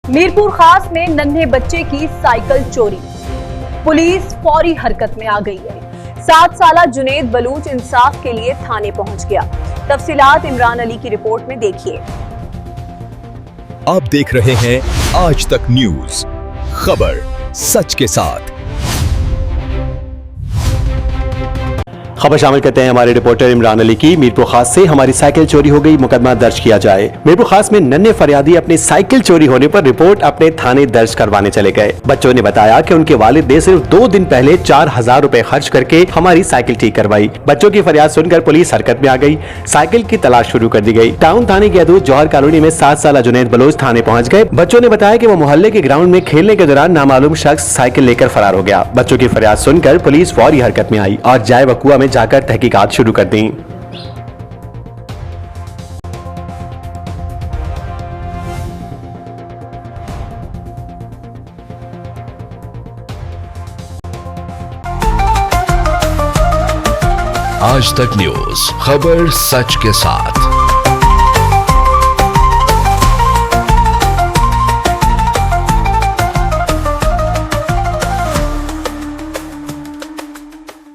मीरपुर खास में नन्हे बच्चे की साइकिल चोरी, पुलिस फौरी हरकत में आ गई है। 7 साला जुनेद बलूच इंसाफ के लिए थाने पहुंच गया। तफसीलात इमरान अली की रिपोर्ट में देखिए। आप देख रहे हैं आज तक न्यूज, खबर सच के साथ। खबर शामिल करते हैं हमारे रिपोर्टर इमरान अली की। मीरपुर खास से हमारी साइकिल चोरी हो गई, मुकदमा दर्ज किया जाए। मीरपुर खास में नन्हे फरियादी अपनी साइकिल चोरी होने पर रिपोर्ट अपने थाने दर्ज करवाने चले गए। बच्चों ने बताया कि उनके वालिद ने सिर्फ 2 दिन पहले 4000 रुपए खर्च करके हमारी साइकिल ठीक करवाई। बच्चों की फरियाद सुनकर पुलिस हरकत में आ गई। साइकिल की तलाश शुरू कर दी गई। टाउन थाने के अधूर जौहर कॉलोनी में 7 साला जुनेद बलोच थाने पहुंच गए। बच्चों ने बताया कि वो मोहल्ले के ग्राउंड में खेलने के दौरान नामालूम शख्स साइकिल लेकर फरार हो गया। बच्चों की फरियाद सुनकर पुलिस फौरी हरकत में आई और जाए वकुआ में जाकर तहकीकात शुरू कर दी। आज तक न्यूज, खबर सच के साथ।